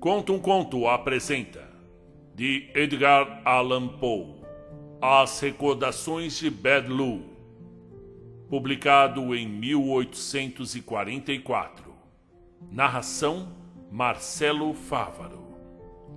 Conta um Conto apresenta, de Edgar Allan Poe, As Recordações de Bedlu, publicado em 1844. Narração Marcelo Fávaro.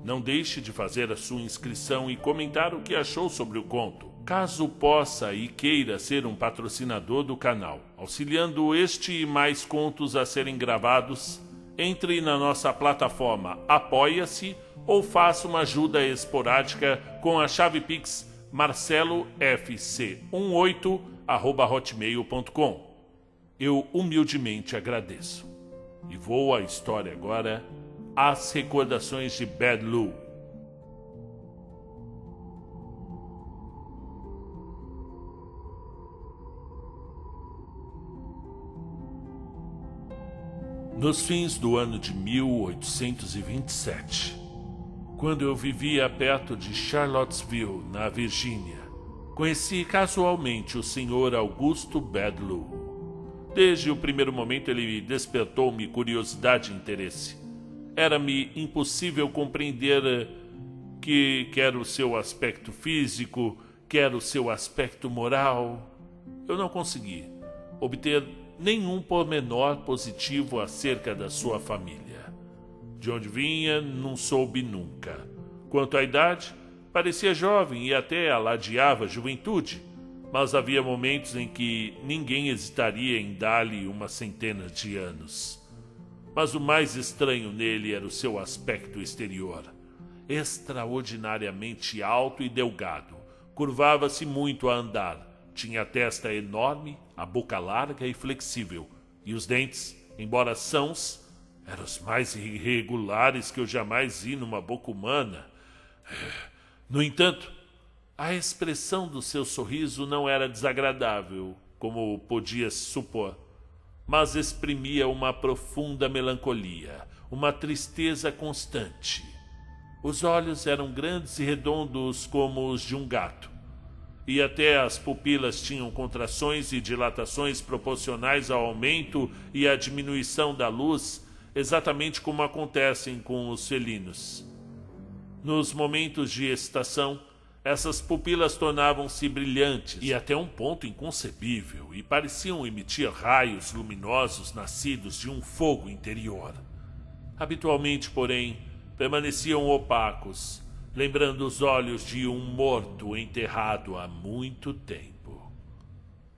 Não deixe de fazer a sua inscrição e comentar o que achou sobre o conto, caso possa e queira ser um patrocinador do canal, auxiliando este e mais contos a serem gravados. Entre na nossa plataforma Apoia-se ou faça uma ajuda esporádica com a chave Pix marcelofc18@hotmail.com. Eu humildemente agradeço. E vou à história agora, As Recordações de Bedlu. Nos fins do ano de 1827, quando eu vivia perto de Charlottesville, na Virgínia, conheci casualmente o Sr. Augusto Bedlu. Desde o primeiro momento ele despertou-me curiosidade e interesse. Era-me impossível compreender que quer o seu aspecto físico, quer o seu aspecto moral. Eu não consegui obter nenhum pormenor positivo acerca da sua família. De onde vinha, não soube nunca. Quanto à idade, parecia jovem e até aladeava a juventude, mas havia momentos em que ninguém hesitaria em dar-lhe uma centena de anos. Mas o mais estranho nele era o seu aspecto exterior. Extraordinariamente alto e delgado, curvava-se muito a andar. Tinha a testa enorme, a boca larga e flexível, e os dentes, embora sãos, eram os mais irregulares que eu jamais vi numa boca humana. No entanto, a expressão do seu sorriso não era desagradável, como podia supor, mas exprimia uma profunda melancolia, uma tristeza constante. Os olhos eram grandes e redondos como os de um gato, e até as pupilas tinham contrações e dilatações proporcionais ao aumento e à diminuição da luz, exatamente como acontecem com os felinos. Nos momentos de excitação, essas pupilas tornavam-se brilhantes e até um ponto inconcebível e pareciam emitir raios luminosos nascidos de um fogo interior. Habitualmente, porém, permaneciam opacos, lembrando os olhos de um morto enterrado há muito tempo.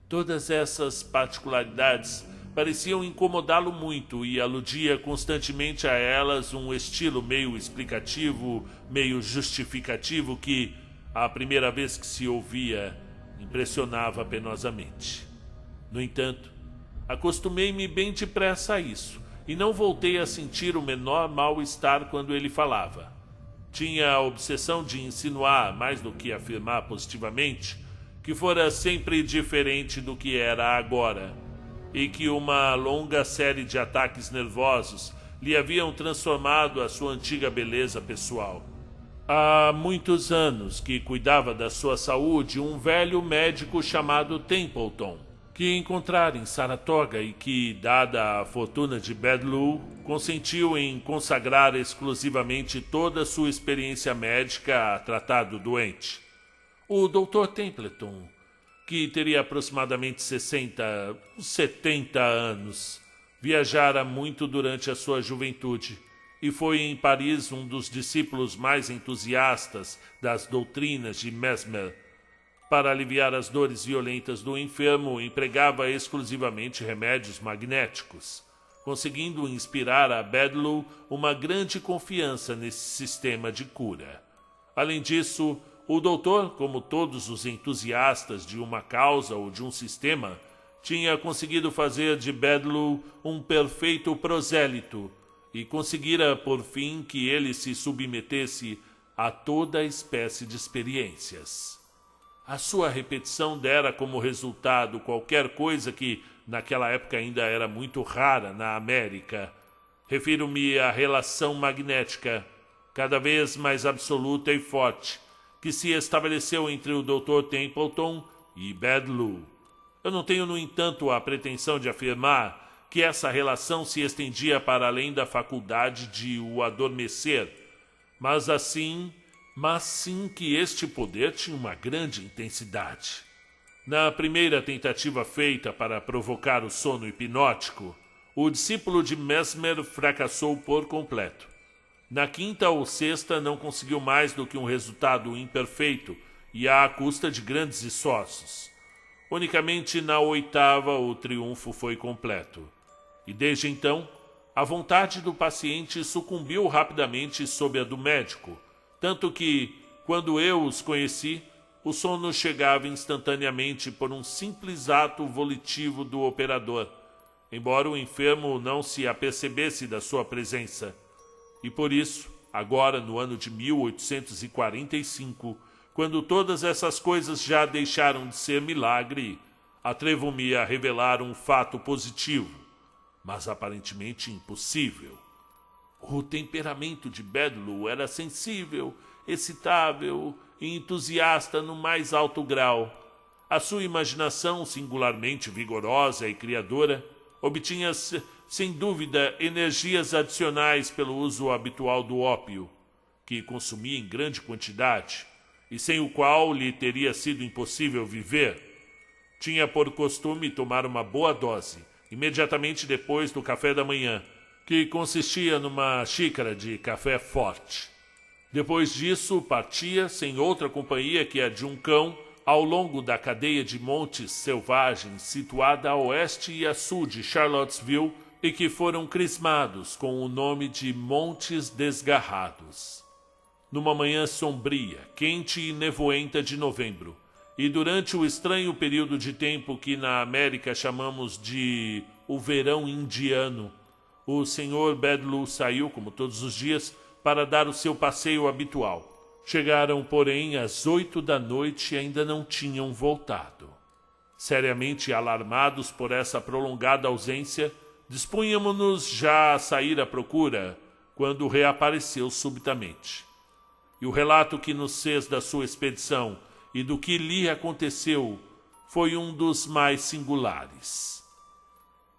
Todas essas particularidades pareciam incomodá-lo muito e aludia constantemente a elas um estilo meio explicativo, meio justificativo que, à primeira vez que se ouvia, impressionava penosamente. No entanto, acostumei-me bem depressa a isso e não voltei a sentir o menor mal-estar quando ele falava. Tinha a obsessão de insinuar, mais do que afirmar positivamente, que fora sempre diferente do que era agora, e que uma longa série de ataques nervosos lhe haviam transformado a sua antiga beleza pessoal. Há muitos anos que cuidava da sua saúde um velho médico chamado Templeton, que encontrara em Saratoga e que, dada a fortuna de Bedlu, consentiu em consagrar exclusivamente toda a sua experiência médica a tratar do doente. O Dr. Templeton, que teria aproximadamente 70 anos, viajara muito durante a sua juventude e foi em Paris um dos discípulos mais entusiastas das doutrinas de Mesmer. Para aliviar as dores violentas do enfermo, empregava exclusivamente remédios magnéticos, conseguindo inspirar a Bedlu uma grande confiança nesse sistema de cura. Além disso, o doutor, como todos os entusiastas de uma causa ou de um sistema, tinha conseguido fazer de Bedlu um perfeito prosélito e conseguira, por fim, que ele se submetesse a toda espécie de experiências. A sua repetição dera como resultado qualquer coisa que, naquela época, ainda era muito rara na América. Refiro-me à relação magnética, cada vez mais absoluta e forte, que se estabeleceu entre o Dr. Templeton e Bedlu. Eu não tenho, no entanto, a pretensão de afirmar que essa relação se estendia para além da faculdade de o adormecer, mas sim que este poder tinha uma grande intensidade. Na primeira tentativa feita para provocar o sono hipnótico, o discípulo de Mesmer fracassou por completo. Na quinta ou sexta não conseguiu mais do que um resultado imperfeito e à custa de grandes esforços. Unicamente na oitava o triunfo foi completo. E desde então, a vontade do paciente sucumbiu rapidamente sob a do médico, tanto que, quando eu os conheci, o sono chegava instantaneamente por um simples ato volitivo do operador, embora o enfermo não se apercebesse da sua presença. E por isso, agora no ano de 1845, quando todas essas coisas já deixaram de ser milagre, atrevo-me a revelar um fato positivo, mas aparentemente impossível. O temperamento de Bedloe era sensível, excitável e entusiasta no mais alto grau. A sua imaginação, singularmente vigorosa e criadora, obtinha, sem dúvida, energias adicionais pelo uso habitual do ópio, que consumia em grande quantidade, e sem o qual lhe teria sido impossível viver. Tinha por costume tomar uma boa dose, imediatamente depois do café da manhã, que consistia numa xícara de café forte. Depois disso, partia, sem outra companhia que a de um cão, ao longo da cadeia de montes selvagens situada a oeste e a sul de Charlottesville e que foram crismados com o nome de Montes Desgarrados. Numa manhã sombria, quente e nevoenta de novembro, e durante o estranho período de tempo que na América chamamos de o verão indiano, o Sr. Bedloe saiu, como todos os dias, para dar o seu passeio habitual. Chegaram, porém, às 8 da noite e ainda não tinham voltado. Seriamente alarmados por essa prolongada ausência, dispunhamos-nos já a sair à procura, quando reapareceu subitamente. E o relato que nos fez da sua expedição e do que lhe aconteceu foi um dos mais singulares.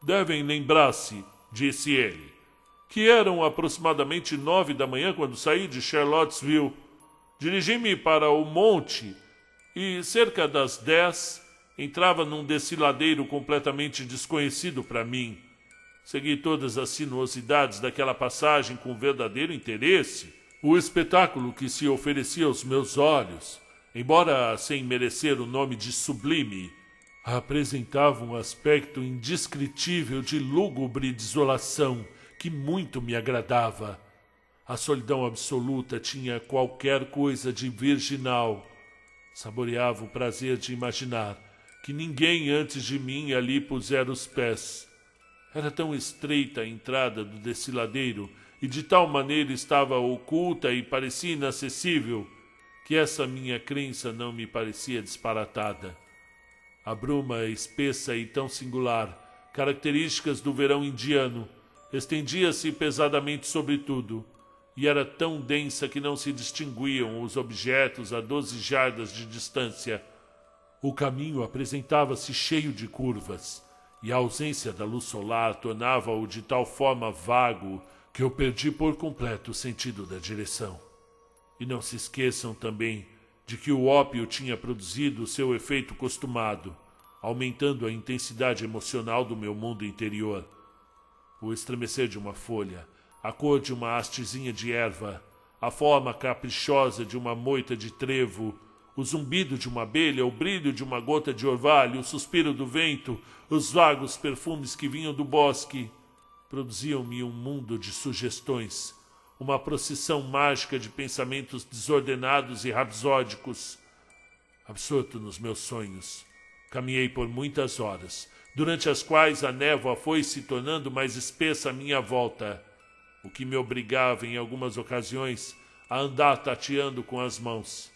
Devem lembrar-se, disse ele, que eram aproximadamente 9 da manhã quando saí de Charlottesville. Dirigi-me para o monte e, cerca das 10, entrava num desfiladeiro completamente desconhecido para mim. Segui todas as sinuosidades daquela passagem com verdadeiro interesse. O espetáculo que se oferecia aos meus olhos, embora sem merecer o nome de sublime, apresentava um aspecto indescritível de lúgubre desolação que muito me agradava. A solidão absoluta tinha qualquer coisa de virginal. Saboreava o prazer de imaginar que ninguém antes de mim ali pusera os pés. Era tão estreita a entrada do desfiladeiro e de tal maneira estava oculta e parecia inacessível que essa minha crença não me parecia disparatada. A bruma espessa e tão singular, características do verão indiano, estendia-se pesadamente sobre tudo, e era tão densa que não se distinguiam os objetos a 12 jardas de distância. O caminho apresentava-se cheio de curvas, e a ausência da luz solar tornava-o de tal forma vago que eu perdi por completo o sentido da direção. E não se esqueçam também de que o ópio tinha produzido o seu efeito costumado, aumentando a intensidade emocional do meu mundo interior. O estremecer de uma folha, a cor de uma hastezinha de erva, a forma caprichosa de uma moita de trevo, o zumbido de uma abelha, o brilho de uma gota de orvalho, o suspiro do vento, os vagos perfumes que vinham do bosque, produziam-me um mundo de sugestões, uma procissão mágica de pensamentos desordenados e rapsódicos. Absorto nos meus sonhos, caminhei por muitas horas, durante as quais a névoa foi se tornando mais espessa à minha volta, o que me obrigava em algumas ocasiões a andar tateando com as mãos.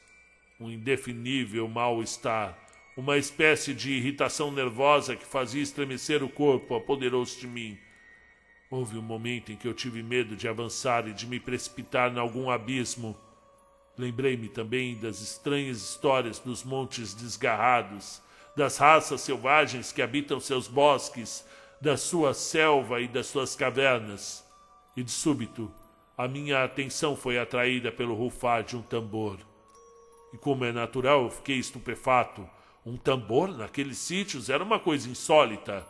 Um indefinível mal-estar, uma espécie de irritação nervosa que fazia estremecer o corpo, apoderou-se de mim. Houve um momento em que eu tive medo de avançar e de me precipitar em algum abismo. Lembrei-me também das estranhas histórias dos montes desgarrados, das raças selvagens que habitam seus bosques, da sua selva e das suas cavernas. E de súbito, a minha atenção foi atraída pelo rufar de um tambor. E como é natural, eu fiquei estupefato. Um tambor naqueles sítios era uma coisa insólita.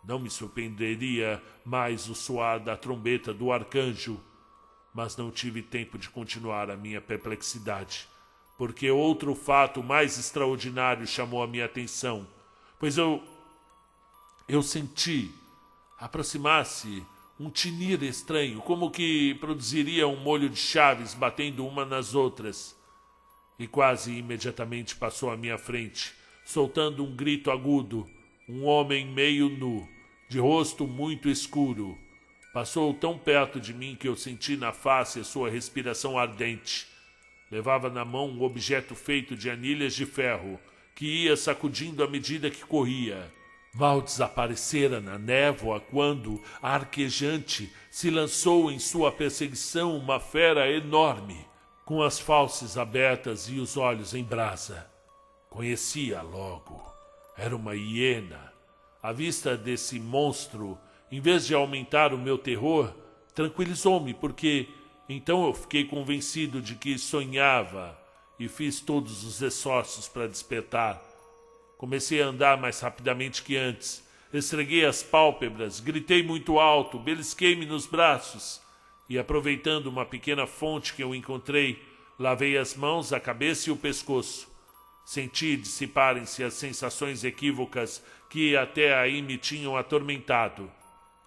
Não me surpreenderia mais o soar da trombeta do arcanjo. Mas não tive tempo de continuar a minha perplexidade, porque outro fato mais extraordinário chamou a minha atenção, pois eu senti aproximar-se um tinir estranho, como que produziria um molho de chaves batendo uma nas outras. E quase imediatamente passou à minha frente, soltando um grito agudo, um homem meio nu, de rosto muito escuro. Passou tão perto de mim que eu senti na face a sua respiração ardente. Levava na mão um objeto feito de anilhas de ferro, que ia sacudindo à medida que corria. Mal desaparecera na névoa quando, arquejante, se lançou em sua perseguição uma fera enorme, com as fauces abertas e os olhos em brasa. Conhecia logo. Era uma hiena. A vista desse monstro, em vez de aumentar o meu terror, tranquilizou-me, porque então eu fiquei convencido de que sonhava e fiz todos os esforços para despertar. Comecei a andar mais rapidamente que antes, esfreguei as pálpebras, gritei muito alto, belisquei-me nos braços e, aproveitando uma pequena fonte que eu encontrei, lavei as mãos, a cabeça e o pescoço. Senti dissiparem-se as sensações equívocas que até aí me tinham atormentado.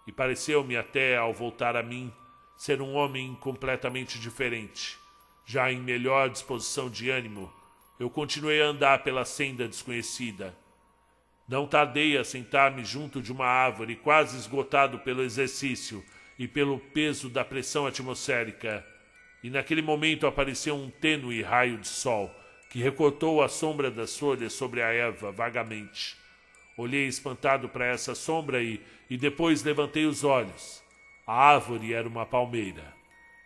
E pareceu-me até, ao voltar a mim, ser um homem completamente diferente. Já em melhor disposição de ânimo, eu continuei a andar pela senda desconhecida. Não tardei a sentar-me junto de uma árvore, quase esgotado pelo exercício e pelo peso da pressão atmosférica. E naquele momento apareceu um tênue raio de sol, que recortou a sombra das folhas sobre a erva vagamente. Olhei espantado para essa sombra e depois levantei os olhos. A árvore era uma palmeira.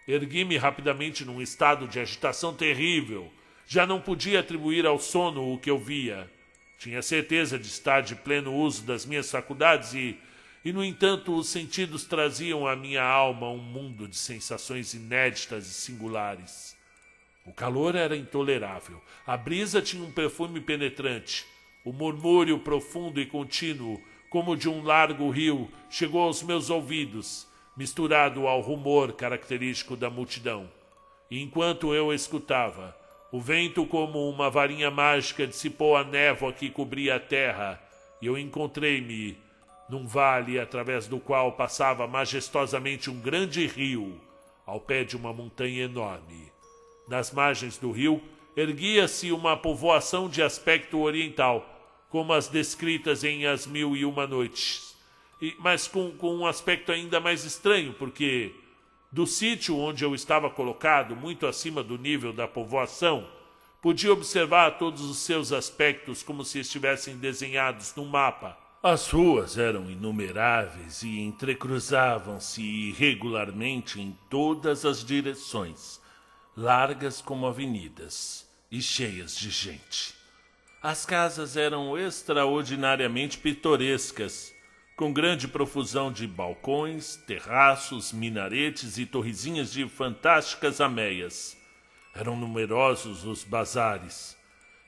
Ergui-me rapidamente num estado de agitação terrível. Já não podia atribuir ao sono o que eu via. Tinha certeza de estar de pleno uso das minhas faculdades e, no entanto, os sentidos traziam à minha alma um mundo de sensações inéditas e singulares. O calor era intolerável. A brisa tinha um perfume penetrante. O murmúrio profundo e contínuo, como de um largo rio, chegou aos meus ouvidos, misturado ao rumor característico da multidão. E enquanto eu escutava, o vento, como uma varinha mágica, dissipou a névoa que cobria a terra, e eu encontrei-me num vale através do qual passava majestosamente um grande rio, ao pé de uma montanha enorme. Nas margens do rio, erguia-se uma povoação de aspecto oriental, como as descritas em As Mil e Uma Noites, mas com um aspecto ainda mais estranho, porque do sítio onde eu estava colocado, muito acima do nível da povoação, podia observar todos os seus aspectos como se estivessem desenhados num mapa. As ruas eram inumeráveis e entrecruzavam-se irregularmente em todas as direções, largas como avenidas e cheias de gente. As casas eram extraordinariamente pitorescas, com grande profusão de balcões, terraços, minaretes e torrezinhas de fantásticas ameias. Eram numerosos os bazares,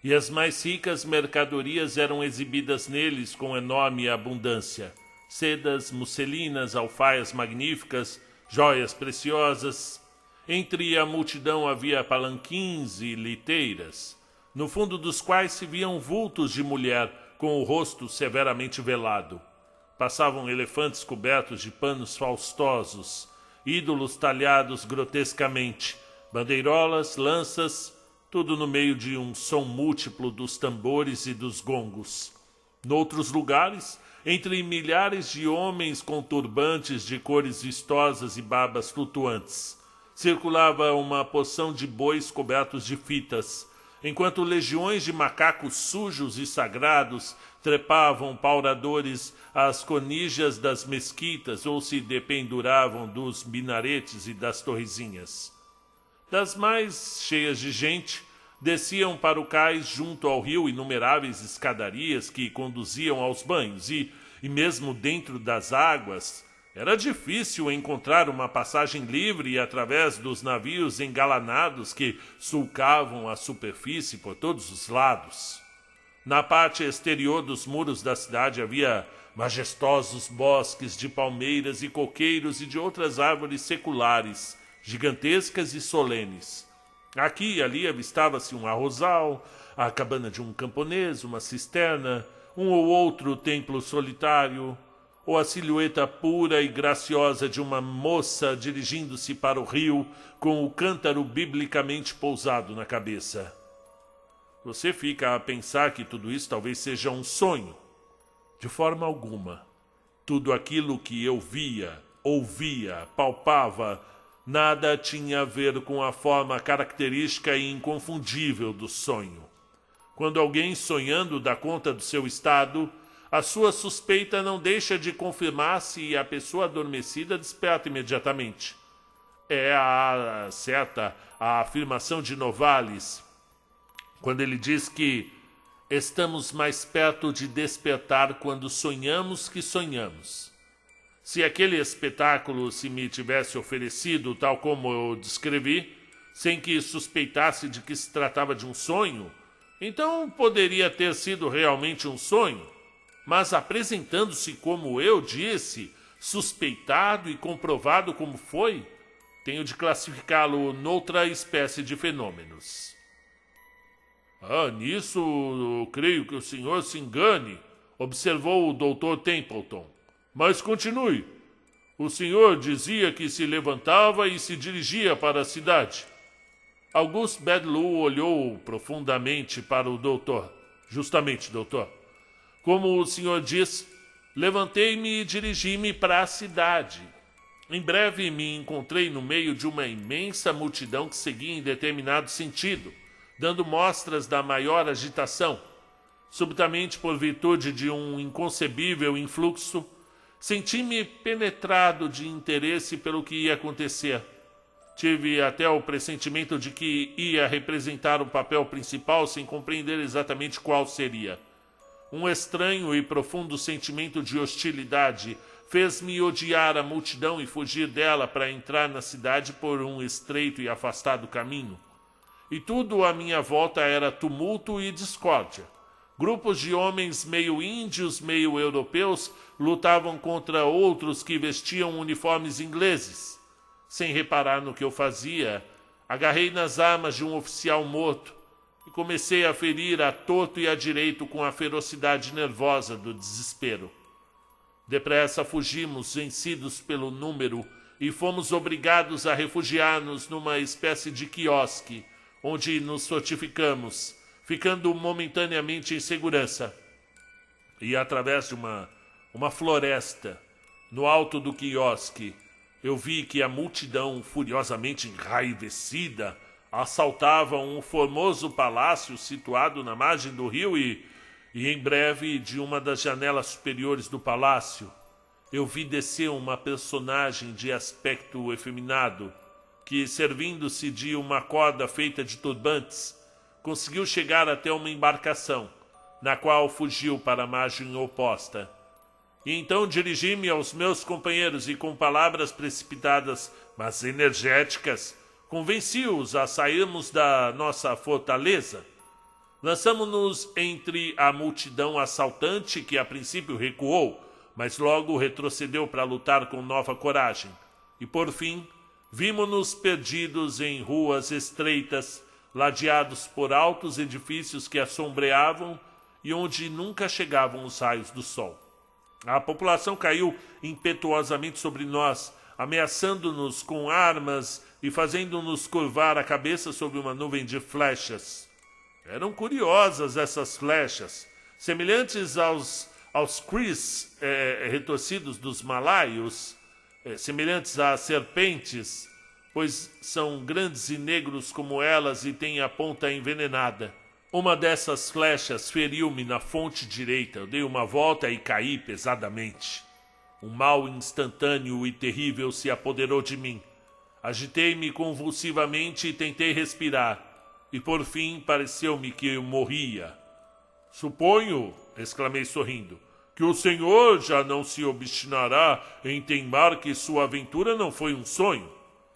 e as mais ricas mercadorias eram exibidas neles com enorme abundância. Sedas, musselinas, alfaias magníficas, joias preciosas. Entre a multidão havia palanquins e liteiras, no fundo dos quais se viam vultos de mulher com o rosto severamente velado. Passavam elefantes cobertos de panos faustosos, ídolos talhados grotescamente, bandeirolas, lanças, tudo no meio de um som múltiplo dos tambores e dos gongos. Noutros lugares, entre milhares de homens com turbantes de cores vistosas e barbas flutuantes, circulava uma porção de bois cobertos de fitas, enquanto legiões de macacos sujos e sagrados trepavam pauradores às cornijas das mesquitas ou se dependuravam dos minaretes e das torrezinhas. Das mais cheias de gente, desciam para o cais junto ao rio inumeráveis escadarias que conduziam aos banhos, e e mesmo dentro das águas, era difícil encontrar uma passagem livre através dos navios engalanados que sulcavam a superfície por todos os lados. Na parte exterior dos muros da cidade havia majestosos bosques de palmeiras e coqueiros e de outras árvores seculares, gigantescas e solenes. Aqui e ali avistava-se um arrozal, a cabana de um camponês, uma cisterna, um ou outro templo solitário, ou a silhueta pura e graciosa de uma moça dirigindo-se para o rio com o cântaro biblicamente pousado na cabeça. Você fica a pensar que tudo isso talvez seja um sonho. De forma alguma. Tudo aquilo que eu via, ouvia, palpava, nada tinha a ver com a forma característica e inconfundível do sonho. Quando alguém sonhando dá conta do seu estado, a sua suspeita não deixa de confirmar-se e a pessoa adormecida desperta imediatamente. É a afirmação de Novalis, quando ele diz que estamos mais perto de despertar quando sonhamos que sonhamos. Se aquele espetáculo se me tivesse oferecido tal como eu descrevi, sem que suspeitasse de que se tratava de um sonho, então poderia ter sido realmente um sonho, mas apresentando-se como eu disse, suspeitado e comprovado como foi, tenho de classificá-lo noutra espécie de fenômenos. Nisso eu creio que o senhor se engane, observou o Dr. Templeton. Mas continue. O senhor dizia que se levantava e se dirigia para a cidade. Auguste Bedloe olhou profundamente para o doutor. Justamente, doutor. Como o senhor diz, levantei-me e dirigi-me para a cidade. Em breve me encontrei no meio de uma imensa multidão que seguia em determinado sentido, dando mostras da maior agitação. Subitamente, por virtude de um inconcebível influxo, senti-me penetrado de interesse pelo que ia acontecer. Tive até o pressentimento de que ia representar o papel principal sem compreender exatamente qual seria. Um estranho e profundo sentimento de hostilidade fez-me odiar a multidão e fugir dela para entrar na cidade por um estreito e afastado caminho. E tudo à minha volta era tumulto e discórdia. Grupos de homens meio índios, meio europeus lutavam contra outros que vestiam uniformes ingleses. Sem reparar no que eu fazia, agarrei nas armas de um oficial morto e comecei a ferir a torto e a direito com a ferocidade nervosa do desespero. Depressa fugimos, vencidos pelo número, e fomos obrigados a refugiar-nos numa espécie de quiosque, onde nos fortificamos, ficando momentaneamente em segurança. E através de uma floresta, no alto do quiosque, eu vi que a multidão, furiosamente enraivecida, assaltava um formoso palácio situado na margem do rio e em breve, de uma das janelas superiores do palácio, eu vi descer uma personagem de aspecto efeminado, que, servindo-se de uma corda feita de turbantes, conseguiu chegar até uma embarcação, na qual fugiu para a margem oposta. E então dirigi-me aos meus companheiros e, com palavras precipitadas, mas energéticas, convenci-os a sairmos da nossa fortaleza. Lançamo-nos entre a multidão assaltante que a princípio recuou, mas logo retrocedeu para lutar com nova coragem. E por fim, vimo-nos perdidos em ruas estreitas, ladeados por altos edifícios que assombreavam e onde nunca chegavam os raios do sol. A população caiu impetuosamente sobre nós, ameaçando-nos com armas e fazendo-nos curvar a cabeça sob uma nuvem de flechas. Eram curiosas essas flechas, semelhantes aos cris retorcidos dos malaios, semelhantes a serpentes, pois são grandes e negros como elas e têm a ponta envenenada. Uma dessas flechas feriu-me na fonte direita. Eu dei uma volta e caí pesadamente. Um mal instantâneo e terrível se apoderou de mim. Agitei-me convulsivamente e tentei respirar. E por fim pareceu-me que eu morria. Suponho, exclamei sorrindo, que o senhor já não se obstinará em teimar que sua aventura não foi um sonho,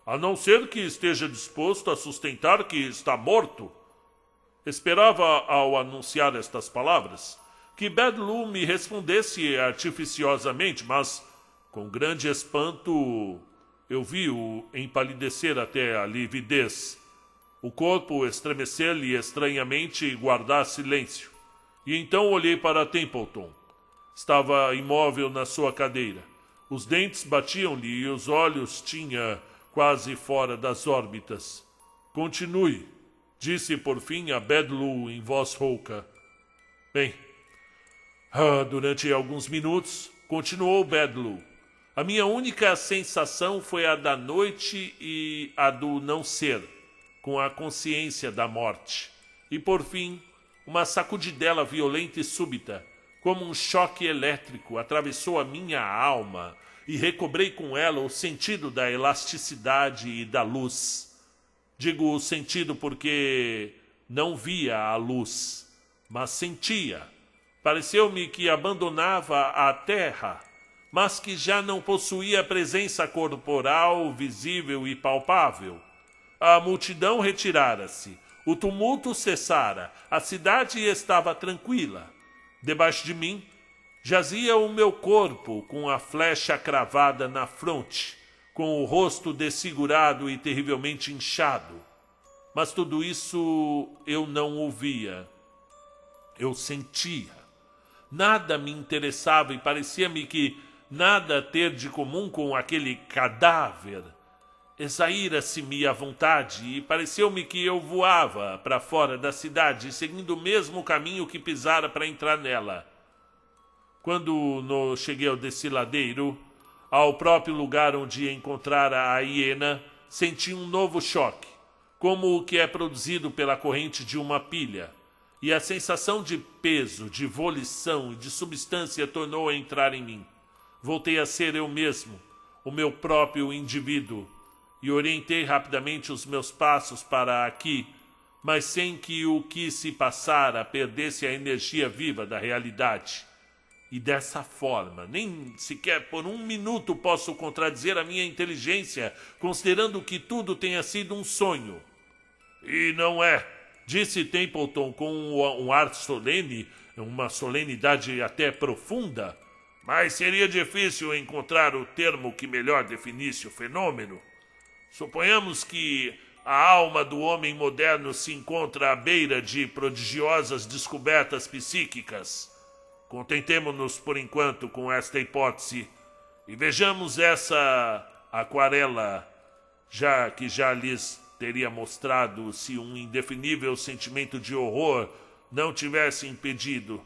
a não ser que esteja disposto a sustentar que está morto. Esperava, ao anunciar estas palavras, que Bedlu me respondesse artificiosamente, mas, com grande espanto, eu vi-o empalidecer até a lividez, o corpo estremecer-lhe estranhamente e guardar silêncio. E então olhei para Templeton. Estava imóvel na sua cadeira. Os dentes batiam-lhe e os olhos tinha quase fora das órbitas. Continue, disse por fim a Bedlu em voz rouca. Bem, durante alguns minutos, continuou Bedlu, a minha única sensação foi a da noite e a do não ser, com a consciência da morte. E por fim, uma sacudidela violenta e súbita, como um choque elétrico, atravessou a minha alma e recobrei com ela o sentido da elasticidade e da luz. Digo o sentido porque não via a luz, mas sentia. Pareceu-me que abandonava a terra, mas que já não possuía presença corporal, visível e palpável. A multidão retirara-se, o tumulto cessara, a cidade estava tranquila. Debaixo de mim jazia o meu corpo com a flecha cravada na fronte, com o rosto desfigurado e terrivelmente inchado. Mas tudo isso eu não ouvia. Eu sentia. Nada me interessava e parecia-me que nada ter de comum com aquele cadáver. Exaíra-se-me à vontade e pareceu-me que eu voava para fora da cidade, seguindo o mesmo caminho que pisara para entrar nela. Quando cheguei ao desfiladeiro, ao próprio lugar onde encontrara a hiena, senti um novo choque, como o que é produzido pela corrente de uma pilha, e a sensação de peso, de volição e de substância tornou a entrar em mim. Voltei a ser eu mesmo, o meu próprio indivíduo, e orientei rapidamente os meus passos para aqui, mas sem que o que se passara perdesse a energia viva da realidade. E dessa forma, nem sequer por um minuto posso contradizer a minha inteligência, considerando que tudo tenha sido um sonho. E não é, disse Templeton com um ar solene, uma solenidade até profunda, mas seria difícil encontrar o termo que melhor definisse o fenômeno. Suponhamos que a alma do homem moderno se encontra à beira de prodigiosas descobertas psíquicas. Contentemo-nos por enquanto com esta hipótese e vejamos essa aquarela, já que já lhes teria mostrado se um indefinível sentimento de horror não tivesse impedido.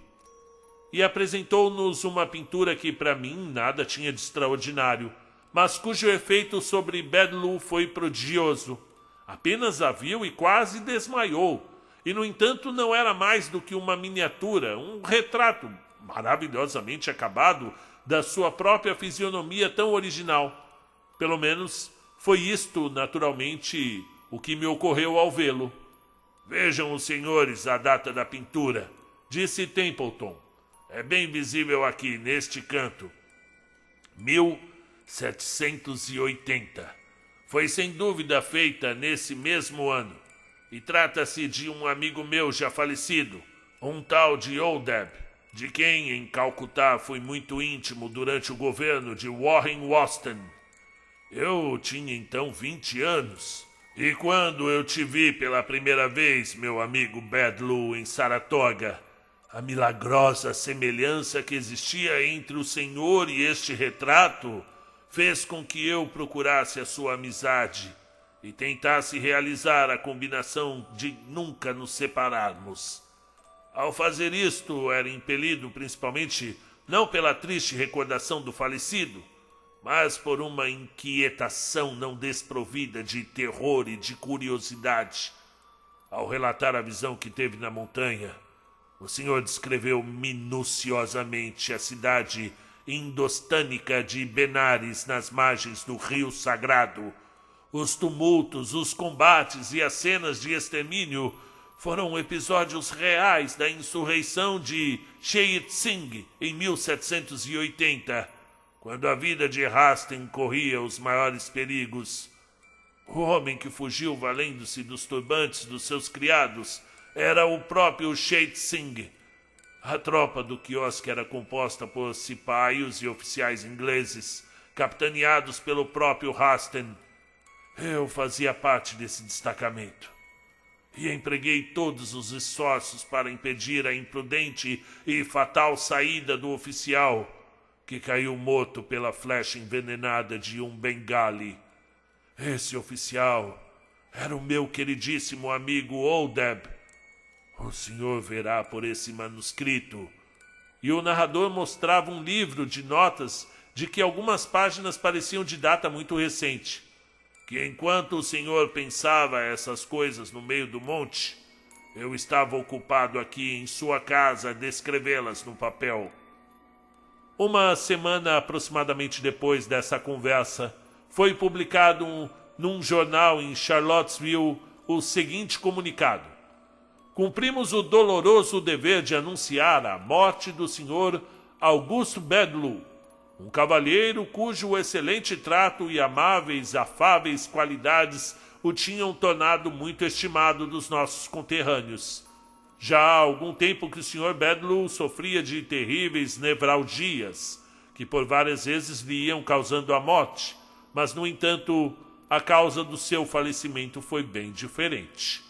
E apresentou-nos uma pintura que para mim nada tinha de extraordinário, mas cujo efeito sobre Bedlu foi prodigioso. Apenas a viu e quase desmaiou, e no entanto não era mais do que uma miniatura, um retrato maravilhosamente acabado da sua própria fisionomia tão original. Pelo menos foi isto, naturalmente, o que me ocorreu ao vê-lo. Vejam os senhores a data da pintura, disse Templeton. É bem visível aqui, neste canto. 1780. Foi sem dúvida feita nesse mesmo ano. E trata-se de um amigo meu já falecido, um tal de Oldeb, de quem em Calcutá fui muito íntimo durante o governo de Warren Washington. Eu tinha então 20 anos. E quando eu te vi pela primeira vez, meu amigo Bedlu, em Saratoga, a milagrosa semelhança que existia entre o senhor e este retrato fez com que eu procurasse a sua amizade e tentasse realizar a combinação de nunca nos separarmos. Ao fazer isto, era impelido principalmente não pela triste recordação do falecido, mas por uma inquietação não desprovida de terror e de curiosidade. Ao relatar a visão que teve na montanha, o senhor descreveu minuciosamente a cidade indostânica de Benares nas margens do Rio Sagrado. Os tumultos, os combates e as cenas de extermínio foram episódios reais da insurreição de Chait Singh em 1780, quando a vida de Hastings corria os maiores perigos. O homem que fugiu valendo-se dos turbantes dos seus criados era o próprio Chait Singh. A tropa do quiosque era composta por cipaios e oficiais ingleses, capitaneados pelo próprio Hastings. Eu fazia parte desse destacamento e empreguei todos os esforços para impedir a imprudente e fatal saída do oficial, que caiu morto pela flecha envenenada de um bengali. Esse oficial era o meu queridíssimo amigo Oldeb. O senhor verá por esse manuscrito. E o narrador mostrava um livro de notas de que algumas páginas pareciam de data muito recente. Que enquanto o senhor pensava essas coisas no meio do monte, eu estava ocupado aqui em sua casa a descrevê-las no papel. Uma semana aproximadamente depois dessa conversa, foi publicado num jornal em Charlottesville o seguinte comunicado: cumprimos o doloroso dever de anunciar a morte do Sr. Augusto Bedloe, um cavalheiro cujo excelente trato e afáveis qualidades o tinham tornado muito estimado dos nossos conterrâneos. Já há algum tempo que o Sr. Bedloe sofria de terríveis nevralgias, que por várias vezes lhe iam causando a morte, mas, no entanto, a causa do seu falecimento foi bem diferente.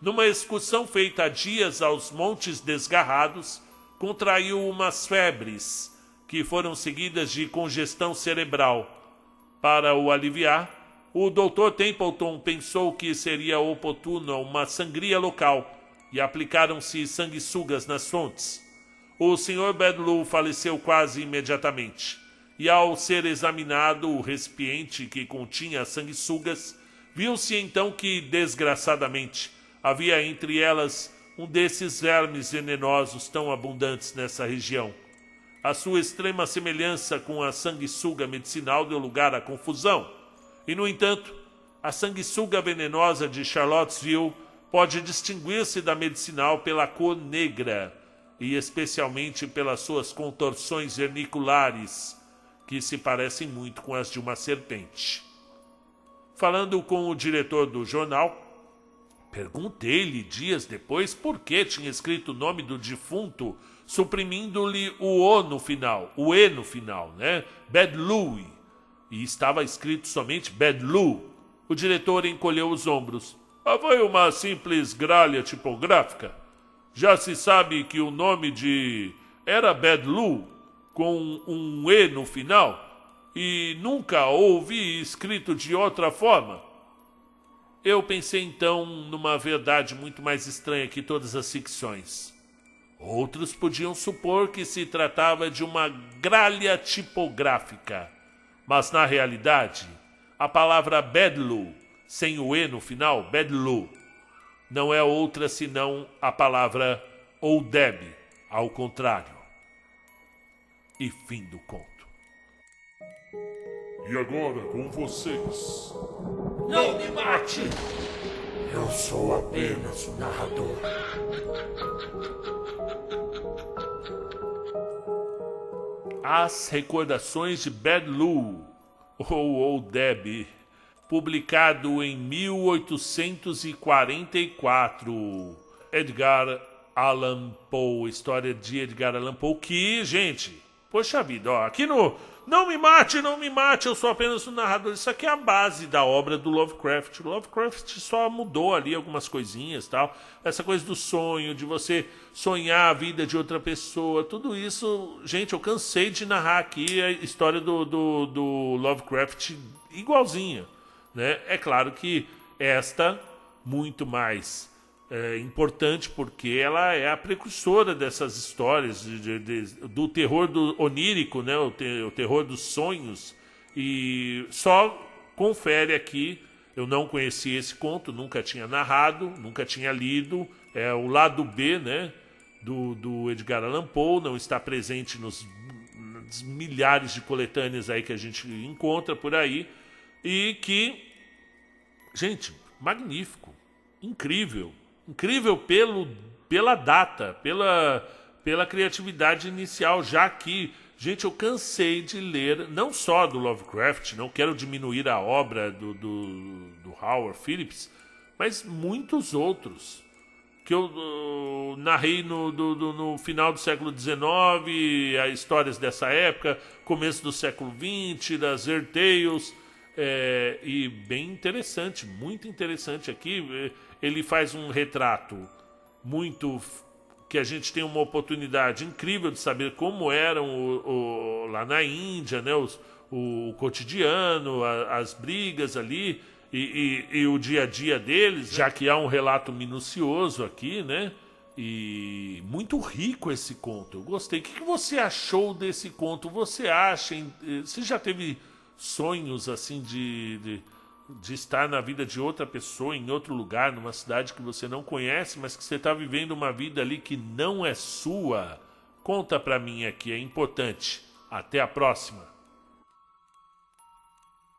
Numa excursão feita há dias aos Montes Desgarrados, contraiu umas febres, que foram seguidas de congestão cerebral. Para o aliviar, o Dr. Templeton pensou que seria oportuna uma sangria local e aplicaram-se sanguessugas nas fontes. O Sr. Bedloe faleceu quase imediatamente e, ao ser examinado o recipiente que continha as sanguessugas, viu-se então que, desgraçadamente, havia entre elas um desses vermes venenosos tão abundantes nessa região. A sua extrema semelhança com a sanguessuga medicinal deu lugar à confusão. E, no entanto, a sanguessuga venenosa de Charlottesville pode distinguir-se da medicinal pela cor negra e especialmente pelas suas contorções verniculares, que se parecem muito com as de uma serpente. Falando com o diretor do jornal, perguntei-lhe dias depois por que tinha escrito o nome do defunto suprimindo-lhe o E no final, né? Bedloe. E estava escrito somente Bedloe. O diretor encolheu os ombros. Foi uma simples gralha tipográfica. Já se sabe que o nome era Bedloe, com um E no final, e nunca ouvi escrito de outra forma. Eu pensei então numa verdade muito mais estranha que todas as ficções. Outros podiam supor que se tratava de uma gralha tipográfica, mas na realidade, a palavra Bedloe, sem o E no final, Bedloe, não é outra senão a palavra Oldeb, ao contrário. E fim do conto. E agora com vocês. Não me mate! Eu sou apenas o narrador. As Recordações de Bedloe, ou Oldeb, publicado em 1844. Edgar Allan Poe, história de Edgar Allan Poe, que, gente, poxa vida, ó, aqui no Não me mate, não me mate, eu sou apenas um narrador. Isso aqui é a base da obra do Lovecraft. O Lovecraft só mudou ali algumas coisinhas, tal. Essa coisa do sonho, de você sonhar a vida de outra pessoa, tudo isso, gente, eu cansei de narrar aqui a história do Lovecraft igualzinha, né? É claro que esta muito mais importante porque ela é a precursora dessas histórias do terror onírico, né? O terror dos sonhos. E só confere aqui, eu não conhecia esse conto, nunca tinha narrado, nunca tinha lido. É o lado B, né, do Edgar Allan Poe, não está presente nos milhares de coletâneas aí que a gente encontra por aí. E que, gente, magnífico, incrível. incrível pela data, pela criatividade inicial, já que, gente, eu cansei de ler, não só do Lovecraft, não quero diminuir a obra do Howard Phillips, mas muitos outros que eu narrei no final do século XIX, as histórias dessa época, começo do século XX, das Weird Tales, e bem interessante, muito interessante aqui. Ele faz um retrato muito... que a gente tem uma oportunidade incrível de saber como eram lá na Índia, né, o cotidiano, as brigas ali e o dia a dia deles, já que há um relato minucioso aqui, né? E muito rico esse conto. Eu gostei. O que você achou desse conto? Você já teve sonhos assim de estar na vida de outra pessoa, em outro lugar, numa cidade que você não conhece, mas que você está vivendo uma vida ali que não é sua? Conta pra mim aqui, é importante. Até a próxima.